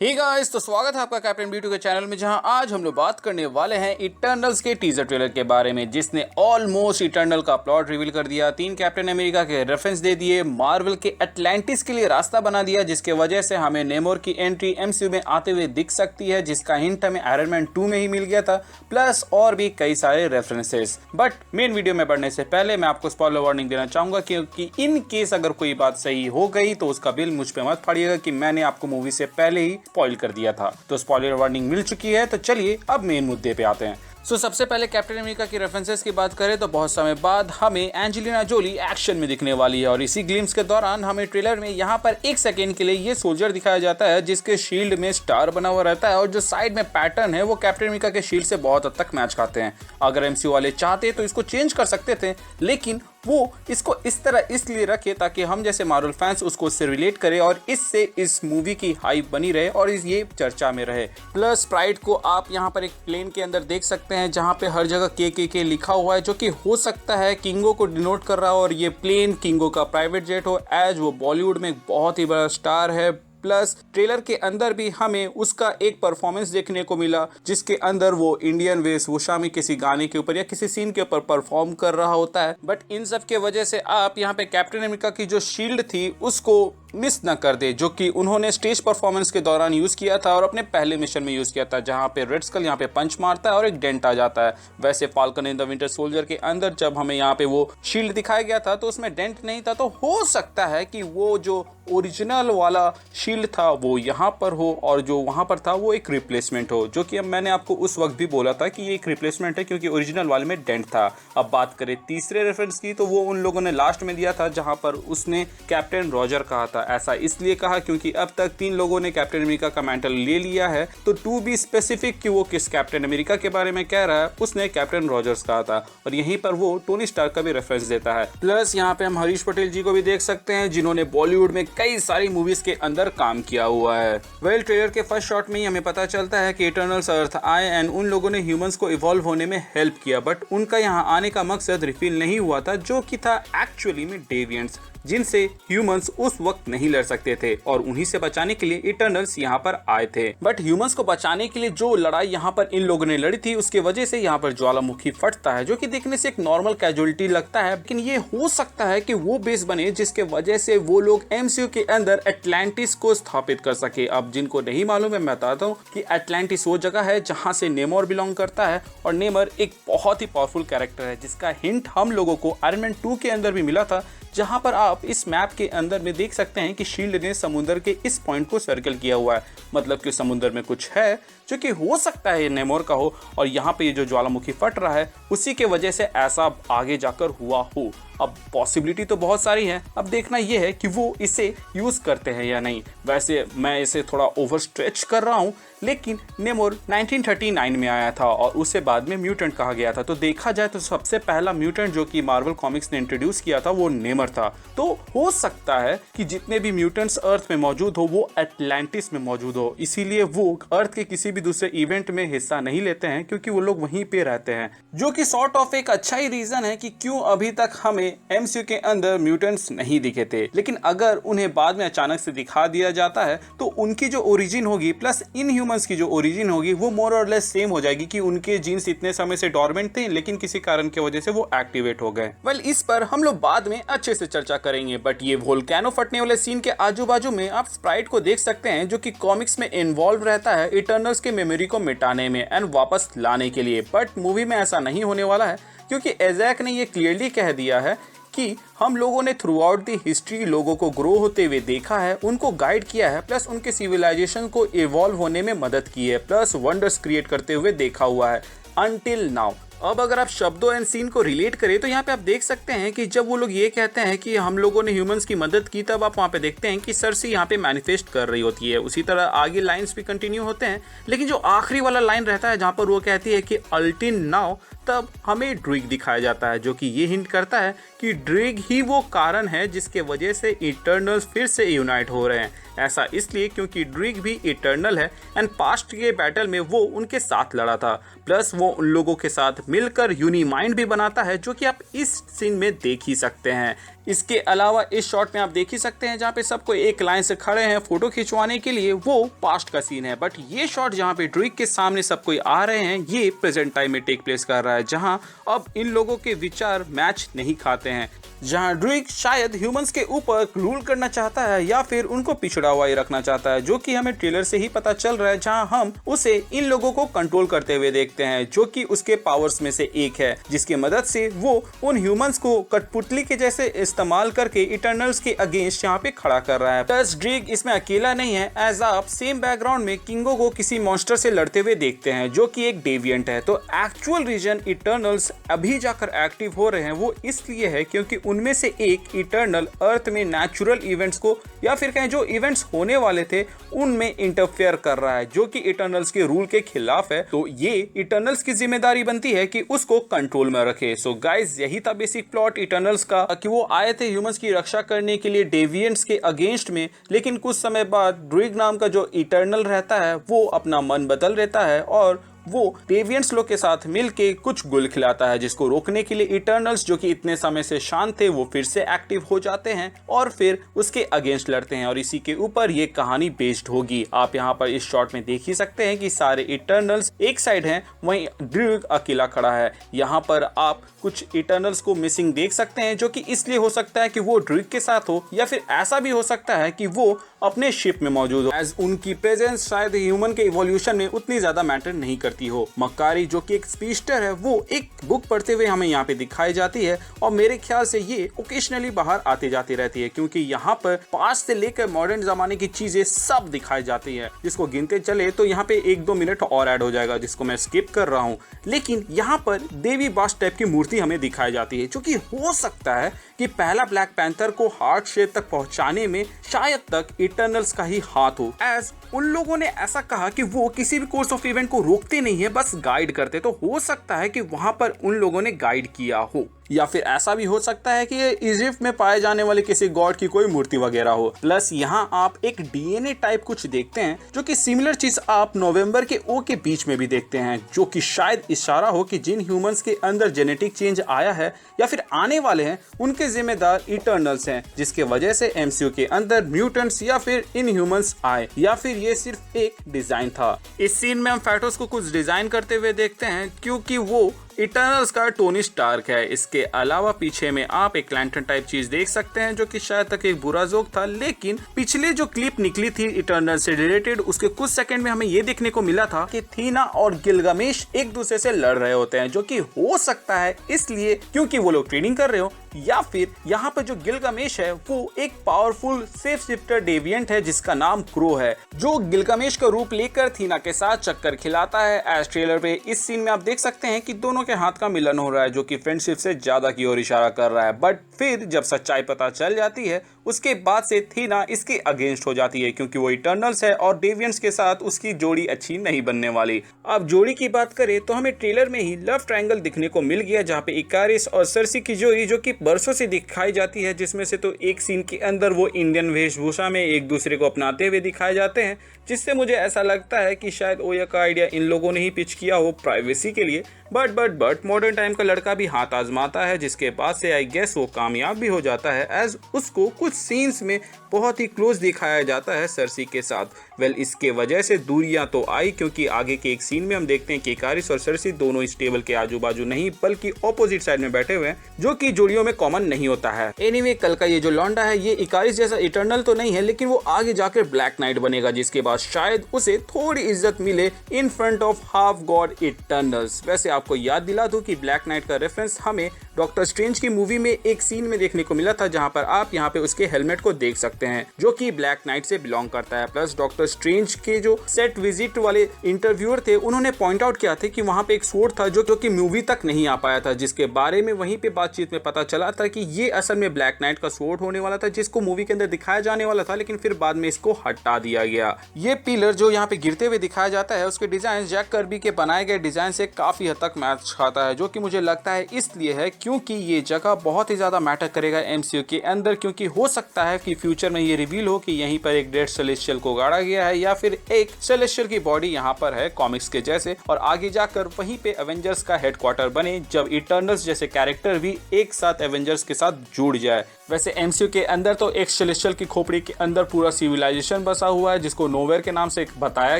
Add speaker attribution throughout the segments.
Speaker 1: Hey guys, तो स्वागत है आपका कैप्टन B2 के चैनल में, जहां आज हम लोग बात करने वाले हैं इटर्नल्स के टीजर ट्रेलर के बारे में, जिसने ऑलमोस्ट इटर्नल का प्लॉट रिवील कर दिया, 3 कैप्टन अमेरिका के रेफरेंस दे दिए, मार्वल के एटलांटिस के लिए रास्ता बना दिया, जिसके वजह से हमें नेमोर की एंट्री MCU में आते हुए दिख सकती है, जिसका हिंट हमें आयरन मैन 2 में ही मिल गया था, प्लस और भी कई सारे रेफरेंसेस। बट मेन वीडियो में बढ़ने से पहले मैं आपको स्पॉइलर वार्निंग देना चाहूंगा, क्योंकि इन केस अगर कोई बात सही हो गई तो उसका बिल मुझ पे मत फाड़िएगा कि मैंने आपको मूवी से पहले ही स्पॉइल कर दिया था। तो स्पॉइलर वार्निंग मिल चुकी है, तो चलिए अब मेन मुद्दे पे आते हैं। सबसे पहले कैप्टन अमेरिका की रेफरेंसेस की बात करें तो बहुत समय बाद हमें एंजेलिना जोली एक्शन में दिखने वाली है, और इसी ग्लिम्स के दौरान हमें ट्रेलर में यहाँ पर 1 सेकेंड के लिए ये सोल्जर दिखाया जाता है जिसके शील्ड में स्टार बना हुआ रहता है, और जो साइड में पैटर्न है वो कैप्टन अमेरिका के शील्ड से बहुत हद तक मैच खाते हैं। अगर MCU वाले चाहते तो इसको चेंज कर सकते थे, लेकिन वो इसको इस तरह इसलिए रखे ताकि हम जैसे मार्वल फैंस उसको उससे रिलेट करें और इससे इस मूवी की हाइप बनी रहे और ये चर्चा में रहे। प्लस स्प्राइट को आप यहाँ पर एक प्लेन के अंदर देख सकते हैं जहाँ पे हर जगह के लिखा हुआ है, जो कि हो सकता है किंगो को डिनोट कर रहा हो, और ये प्लेन किंगो का प्राइवेट जेट हो, एज वो बॉलीवुड में एक बहुत ही बड़ा स्टार है। प्लस ट्रेलर के अंदर भी हमें उसका एक परफॉर्मेंस देखने को मिला जिसके अंदर वो इंडियन वेशभूषा में किसी गाने के ऊपर या किसी सीन के ऊपर परफॉर्म कर रहा होता है। बट इन सब के वजह से आप यहाँ पे कैप्टन अमेरिका की जो शील्ड थी उसको मिस न कर दे, जो कि उन्होंने स्टेज परफॉर्मेंस के दौरान यूज किया था और अपने पहले मिशन में यूज किया था, जहां पे रेड स्कल यहाँ पे पंच मारता है और एक डेंट आ जाता है। वैसे falcon in the winter soldier के अंदर जब हमें यहाँ पे वो शील्ड दिखाया गया था तो उसमें डेंट नहीं था, तो हो सकता है कि वो जो ओरिजिनल वाला शील्ड था वो यहाँ पर हो और जो वहां पर था वो एक रिप्लेसमेंट हो, जो कि अब मैंने आपको उस वक्त भी बोला था कि ये एक रिप्लेसमेंट है क्योंकि ओरिजिनल वाले में डेंट था। अब बात करें तीसरे रेफरेंस की, तो वो उन लोगों ने लास्ट में दिया था जहां पर उसने कैप्टन रॉजर कहा था। ऐसा इसलिए कहा क्योंकि अब तक 3 लोगों ने कैप्टन अमेरिका का मैंटल ले लिया है, तो टू बी स्पेसिफिक कि वो किस कैप्टन अमेरिका के बारे में कह रहा है, उसने कैप्टन रॉजर्स कहा था, और यहीं पर वो टोनी स्टार्क का भी रेफरेंस देता है। प्लस यहाँ पे हम हरीश पटेल जी को भी देख सकते हैं जिन्होंने बॉलीवुड में कई सारी मूवीज के अंदर काम किया हुआ है। वेल, ट्रेलर के फर्स्ट शॉट में ही हमें पता चलता है कि इटर्नल्स अर्थ आए एंड उन लोगों ने ह्यूमंस को इवॉल्व होने में हेल्प किया, बट उनका यहाँ आने का मकसद रिफिल नहीं हुआ था, जो कि था एक्चुअली में डेविएंट्स, जिनसे ह्यूमंस उस वक्त नहीं लड़ सकते थे, और उन्हीं से बचाने के लिए इटर्नल्स यहाँ पर आए थे। बट ह्यूमंस को बचाने के लिए जो लड़ाई यहाँ पर इन लोगों ने लड़ी थी उसके वजह से यहाँ पर ज्वालामुखी फटता है, जो कि देखने से एक नॉर्मल कैजुअलिटी लगता है, लेकिन ये हो सकता है कि वो बेस बने जिसके वजह से वो लोग MCU के अंदर एटलांटिस को स्थापित कर सके। अब जिनको नहीं मालूम है मैं बताता हूँ कि एटलांटिस वो जगह है जहाँ से नेमोर बिलोंग करता है, और नेमर एक बहुत ही पावरफुल कैरेक्टर है जिसका हिंट हम लोगों को आयरन मैन 2 के अंदर भी मिला था, जहां पर आप इस मैप के अंदर में देख सकते हैं कि शील्ड ने समुद्र के इस पॉइंट को सर्कल किया हुआ है, मतलब कि समुद्र में कुछ है जो कि हो सकता है नेमोर का हो, और यहाँ पे ये जो ज्वालामुखी फट रहा है उसी के वजह से ऐसा आगे जाकर हुआ हो। अब पॉसिबिलिटी तो बहुत सारी है, अब देखना यह है कि वो इसे यूज करते हैं या नहीं। वैसे मैं इसे थोड़ा ओवर स्ट्रेच कर रहा हूँ, लेकिन नेमोर 1939 में आया था और उसे बाद में म्यूटेंट कहा गया था, तो देखा जाए तो सबसे पहला म्यूटेंट जो कि मार्वल कॉमिक्स ने इंट्रोड्यूस किया था वो नेमर था। तो हो सकता है कि जितने भी म्यूटेंट्स अर्थ में मौजूद हो वो एटलांटिस में मौजूद हो, इसीलिए वो अर्थ के किसी भी दूसरे इवेंट में हिस्सा नहीं लेते हैं क्योंकि वो लोग वहीं पे रहते हैं, जो कि सॉर्ट ऑफ एक अच्छा ही रीजन है कि क्यों अभी तक हमें MCU के अंदर म्यूटेंट्स नहीं दिखे थे। लेकिन अगर उन्हें बाद में अचानक से दिखा दिया जाता है तो उनकी जो ओरिजिन होगी प्लस इन ह्यूमंस की जो ओरिजिन होगी वो मोर और लेस सेम हो जाएगी कि उनके जीन्स इतने समय से डोरमेंट थे लेकिन किसी कारण की वजह से वो एक्टिवेट हो गए। वेल, इस पर हम लोग बाद में अच्छे से चर्चा करेंगे, बट ये वोल्केनो फटने वाले सीन के आजू बाजू में आप स्प्राइट को देख सकते हैं जो कि कॉमिक्स में इन्वॉल्व रहता है इटर्नल्स के मेमोरी को मिटाने में एंड वापस लाने के लिए। बट मूवी में ऐसा नहीं होने वाला है क्योंकि एजैक ने ये क्लियरली कह दिया है कि हम लोगों ने थ्रू आउट द हिस्ट्री लोगों को ग्रो होते हुए देखा है, उनको गाइड किया है, प्लस उनके सिविलाइजेशन को इवॉल्व होने में मदद की है, प्लस वंडर्स क्रिएट करते हुए देखा हुआ है अनटिल नाउ। अब अगर आप शब्दों एंड सीन को रिलेट करें तो यहाँ पे आप देख सकते हैं कि जब वो लोग ये कहते हैं कि हम लोगों ने ह्यूमंस की मदद की, तब आप वहाँ पे देखते हैं कि सरसी यहाँ पे मैनिफेस्ट कर रही होती है। उसी तरह आगे लाइंस भी कंटिन्यू होते हैं, लेकिन जो आखिरी वाला लाइन रहता है जहाँ पर वो कहती है कि अल्टिन नाउ, तब हमें ड्रिग दिखाया जाता है, जो कि ये हिंट करता है कि ड्रिग ही वो कारण है जिसके वजह से इटर्नल्स फिर से यूनाइट हो रहे हैं। ऐसा इसलिए क्योंकि ड्रिग भी इटर्नल है एंड पास्ट के बैटल में वो उनके साथ लड़ा था, प्लस वो उन लोगों के साथ मिलकर यूनिमाइंड भी बनाता है, जो कि आप इस सीन में देख ही सकते हैं। इसके अलावा इस शॉट में आप देख ही सकते हैं जहाँ पे सबको एक लाइन से खड़े हैं फोटो खिंचवाने के लिए, वो पास्ट का सीन है। बट ये शॉट जहाँ पे ड्रूइग के सामने सब कोई आ रहे हैं, ये प्रेजेंट टाइम में टेक प्लेस कर रहा है, जहाँ अब इन लोगों के विचार मैच नहीं खाते हैं, जहाँ ड्रूइग शायद ह्यूमंस के ऊपर रूल करना चाहता है या फिर उनको पिछड़ा हुआ ही रखना चाहता है, जो कि हमें ट्रेलर से ही पता चल रहा है, जहाँ हम उसे इन लोगों को कंट्रोल करते हुए देखते हैं, जो कि उसके पावर्स में से एक है, जिसकी मदद से वो उन ह्यूमंस को कठपुतली के जैसे इस्तेमाल करके इटर्नल्स के अगेंस्ट यहाँ पे खड़ा कर रहा है। प्लस ड्रूइग इसमें अकेला नहीं है, एज आप सेम बैकग्राउंड में किंगो को किसी मॉन्स्टर से लड़ते हुए देखते हैं, जो कि एक डेविएंट है। तो एक्चुअल रीजन इटर्नल्स अभी जाकर एक्टिव हो रहे हैं वो इसलिए है क्योंकि उनमें से एक इटर्नल अर्थ में नेचुरल इवेंट्स को या फिर कहें जो इवेंट्स होने वाले थे उनमें इंटरफेयर कर रहा है, जो कि इटर्नल्स के रूल के खिलाफ है। तो ये इटर्नल्स की जिम्मेदारी बनती है कि उसको कंट्रोल में रखे। सो गाइस, यही था बेसिक प्लॉट इटर्नल्स का, कि वो आए थे ह्यूमंस की रक्षा करने के लिए डेविएंट्स के अगेंस्ट में, लेकिन कुछ समय बाद ड्रूइग नाम का जो इटर्नल रहता है वो अपना मन बदल लेता है और वो डेविएंट्स लोग के साथ मिलके कुछ गुल खिलाता है, जिसको रोकने के लिए इटर्नल्स जो कि इतने समय से शांत थे वो फिर से एक्टिव हो जाते हैं और फिर उसके अगेंस्ट लड़ते हैं। और इसी के ऊपर ये कहानी बेस्ड होगी। आप यहाँ पर इस शॉट में देख ही सकते हैं कि सारे इटर्नल्स एक साइड हैं, वहीं ड्रूइग अकेला खड़ा है। यहाँ पर आप कुछ इटर्नल्स को मिसिंग देख सकते हैं, जो कि इसलिए हो सकता है कि वो ड्रूइग के साथ हो या फिर ऐसा भी हो सकता है कि वो अपने शिप में मौजूद हो, एज उनकी प्रेजेंस शायद ह्यूमन के इवोल्यूशन में उतनी ज्यादा मैटर नहीं करती हो। मक्कारी जो कि एक स्पीडस्टर है, वो एक बुक पढ़ते हुए हमें यहाँ पे दिखाई जाती है और मेरे ख्याल से ये ओकेशनली बाहर आती जाती रहती है, क्योंकि यहाँ पर पास्ट से लेकर मॉडर्न जमाने की चीजें सब दिखाई जाती है, जिसको गिनते चले तो यहाँ पे 1-2 मिनट और ऐड हो जाएगा, जिसको मैं स्किप कर रहा हूँ। लेकिन यहाँ पर देवी बास्ट टाइप की मूर्ति हमें दिखाई जाती है, जो कि हो सकता है कि पहला ब्लैक पैंथर को हार्ट शेप तक पहुंचाने में शायद तक इटर्नल्स का ही हाथ हो, एज उन लोगों ने ऐसा कहा कि वो किसी भी कोर्स ऑफ इवेंट को रोकते नहीं है, बस गाइड करते। तो हो सकता है कि वहां पर उन लोगों ने गाइड किया हो, या फिर ऐसा भी हो सकता है कि ये इजिप्ट में पाए जाने वाले किसी गॉड की कोई मूर्ति वगैरह हो। प्लस यहाँ आप एक डीएनए टाइप कुछ देखते हैं, जो कि सिमिलर चीज आप नवंबर के ओ के बीच में भी देखते हैं, जो कि शायद इशारा हो कि जिन ह्यूमंस के अंदर जेनेटिक चेंज आया है या फिर आने वाले हैं, उनके जिम्मेदार इटर्नल्स हैं, जिसके वजह से एमसीयू के अंदर म्यूटेंट्स या फिर इन ह्यूमंस आए, या फिर ये सिर्फ एक डिजाइन था। इस सीन में हम फैटोस को कुछ डिजाइन करते हुए देखते हैं, क्योंकि वो इटर्नल्स का टोनी स्टार्क है। इसके अलावा पीछे में आप एक लैंटर्न टाइप चीज देख सकते हैं, जो कि शायद तक एक बुरा जोक था, लेकिन पिछले जो क्लिप निकली थी इटर्नल से रिलेटेड, उसके कुछ सेकंड में हमें ये देखने को मिला था कि थीना और गिलगामेश एक दूसरे से लड़ रहे होते हैं, जो कि हो सकता है इसलिए क्योंकि वो लोग ट्रेनिंग कर रहे हो, या फिर यहाँ पर जो गिलगामेश है वो एक पावरफुल सेफ शिफ्टर डेविएंट है जिसका नाम क्रो है, जो गिलगामेश का रूप लेकर थीना के साथ चक्कर खिलाता है। एज ट्रेलर पे इस सीन में आप देख सकते हैं कि दोनों के हाथ का मिलन हो रहा है, जो कि फ्रेंडशिप से ज्यादा की ओर इशारा कर रहा है। बट फिर जब सच्चाई पता चल जाती है, उसके बाद से थीना इसके अगेंस्ट हो जाती है, क्योंकि वो इटर्नल्स है और डेविएंट्स के साथ उसकी जोड़ी अच्छी नहीं बनने वाली। अब जोड़ी की बात करें तो हमें ट्रेलर में ही लव ट्रायंगल दिखने को मिल गया, जहाँ पे इकारिस और सर्सी की जोड़ी जो कि बरसों से दिखाई जाती है, जिसमें से तो एक सीन के अंदर वो इंडियन वेशभूषा में एक दूसरे को अपनाते हुए दिखाए जाते हैं, जिससे मुझे ऐसा लगता है कि शायद ओया का आइडिया इन लोगों ने ही पिच किया हो प्राइवेसी के लिए। बट मॉडर्न टाइम का लड़का भी हाथ आजमाता है, जिसके बाद से आई गेस वो कामयाब भी हो जाता है, एज उसको कुछ सीन्स में बहुत ही क्लोज दिखाया जाता है सर्सी के साथ। वेल, इसके वजह से दूरियां तो आई, क्योंकि आगे के एक सीन में हम देखते हैं कि इकारिस और सर्सी दोनों इस टेबल के आजू बाजू नहीं बल्कि ऑपोजिट साइड में बैठे हुए हैं, जो कि जोड़ियों में कॉमन नहीं होता है। एनीवे, कल का ये जो लौंडा है ये इकारिस जैसा इटर्नल तो नहीं है, लेकिन वो आगे जाकर ब्लैक नाइट बनेगा, जिसके बाद शायद उसे थोड़ी इज्जत मिले in front of half god Eternals. वैसे आपको याद दिला दूं कि ब्लैक नाइट का रेफरेंस हमें डॉक्टर स्ट्रेंज की मूवी में एक सीन में देखने को मिला था, जहां पर आप यहां पे उसके हेलमेट को देख सकते हैं, जो कि ब्लैक नाइट से बिलोंग करता है। प्लस डॉक्टर स्ट्रेंज के जो सेट विजिट वाले इंटरव्यूअर थे, उन्होंने पॉइंट आउट किया था कि वहां पे एक स्वॉर्ड था जो कि मूवी तक नहीं आ पाया था, जिसके बारे में वहीं पे बातचीत में पता चला था कि ये असल में ब्लैक नाइट का स्वॉर्ड होने वाला था, जिसको मूवी के अंदर दिखाया जाने वाला था, लेकिन फिर बाद में इसको हटा दिया गया। ये पिलर जो यहाँ पे गिरते हुए दिखाया जाता है, उसके डिजाइन जैक कर्बी के बनाए गए डिजाइन से काफी हद तक मैच खाता है, जो कि मुझे लगता है इसलिए है क्योंकि ये जगह बहुत ही ज्यादा मैटर करेगा एमसीयू के अंदर, क्योंकि हो सकता है कि फ्यूचर में ये रिवील हो कि यहीं पर एक डेड सेलेस्टियल को गाड़ा गया है या फिर एक सेलेस्टियल की बॉडी यहाँ पर है कॉमिक्स के जैसे, और आगे जाकर वहीं पे एवेंजर्स का हेडक्वार्टर बने जब इटर्नल्स जैसे कैरेक्टर भी एक साथ एवेंजर्स के साथ जुड़ जाए। वैसे एमसीयू के अंदर तो एक सेलेस्टियल की खोपड़ी के अंदर पूरा सिविलाइजेशन बसा हुआ है जिसको नोवेयर के नाम से बताया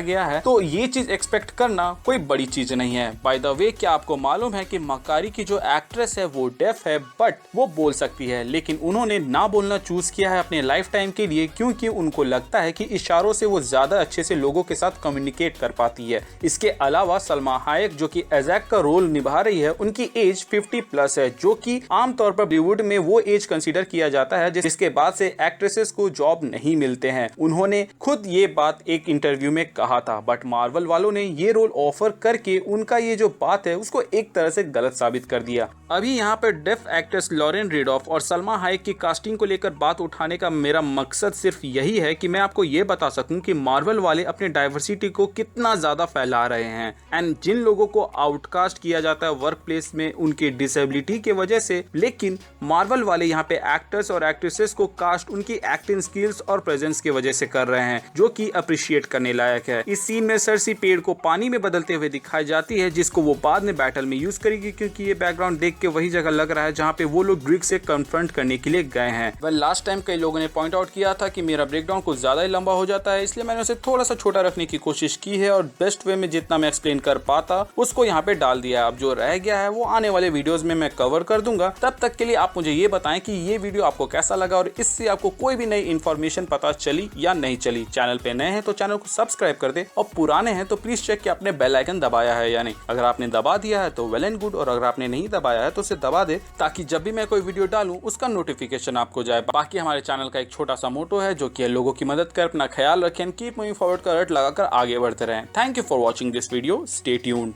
Speaker 1: गया है, तो ये चीज एक्सपेक्ट करना कोई बड़ी चीज नहीं है। बाय द वे, क्या आपको मालूम है कि मकारी की जो एक्ट्रेस है वो डेफ है बट वो बोल सकती है, लेकिन उन्होंने ना बोलना चूज किया है अपने लाइफ टाइम के लिए क्योंकि उनको लगता है कि इशारों से वो ज्यादा अच्छे से लोगों के साथ कम्युनिकेट कर पाती है। इसके अलावा सलमा हायक जो कि एजैक का रोल निभा रही है, उनकी एज 50+ है जो कि आमतौर पर बॉलीवुड में वो एज कंसीडर किया जाता है जिसके बाद से एक्ट्रेसेस को जॉब नहीं मिलते हैं। उन्होंने खुद ये बात एक इंटरव्यू में कहा था, बट मार्वल वालों ने ये रोल ऑफर करके उनका ये जो बात है उसको एक तरह से गलत साबित कर दिया। अभी यहाँ पर डेफ एक्ट्रेस लॉरेन रेडॉफ और सलमा हायक की कास्टिंग को लेकर बात उठाने का मेरा मकसद सिर्फ यही है कि मैं आपको ये बता सकूं कि मार्वल वाले अपने डाइवर्सिटी को कितना ज्यादा फैला रहे हैं एंड जिन लोगों को आउटकास्ट किया जाता है वर्क प्लेस में उनकी डिसेबिलिटी की वजह से, लेकिन मार्वल वाले यहाँ पे एक्टर्स और एक्ट्रेसेस को कास्ट उनकी एक्टिंग स्किल्स और प्रेजेंस की वजह से कर रहे हैं, जो कि अप्रिशिएट करने लायक है। इस सीन में सरसी पेड़ को पानी में बदलते हुए दिखाई जाती है जिसको वो बाद में बैटल में यूज करेगी क्योंकि ये बैकग्राउंड देख के वही जगह लग रहा है जहाँ पे वो लोग ग्रीक से कन्फ्रंट करने के लिए गए हैं। वेल, लास्ट टाइम कई लोगों ने पॉइंट आउट किया था कि मेरा ब्रेकडाउन कुछ ज्यादा ही लंबा हो जाता है, इसलिए मैंने उसे थोड़ा सा छोटा रखने की कोशिश की है और बेस्ट वे में जितना मैं एक्सप्लेन कर पाता उसको यहाँ पे डाल दिया है। अब जो रह गया है वो आने वाले वीडियोस में मैं कवर कर दूंगा। तब तक के लिए आप मुझे ये बताएं कि ये वीडियो आपको कैसा लगा और इससे आपको कोई भी नई इन्फॉर्मेशन पता चली या नहीं चली। चैनल पे नए हैं तो चैनल को सब्सक्राइब कर दे और पुराने हैं तो प्लीज चेक कि आपने बेल आइकन दबाया है या नहीं। अगर आपने दबा दिया है तो वेल एंड गुड, और अगर आपने नहीं दबाया है तो उसे दबा दे ताकि जब भी मैं कोई वीडियो डालूं उसका नोटिफिकेशन आपको जाए। बाकी हमारे चैनल का एक छोटा सा मोटो है जो कि लोगों की मदद कर, अपना ख्याल रखें, कीप मूविंग फॉरवर्ड का रट लगाकर आगे बढ़ते रहें। Thank you for watching this video, stay tuned.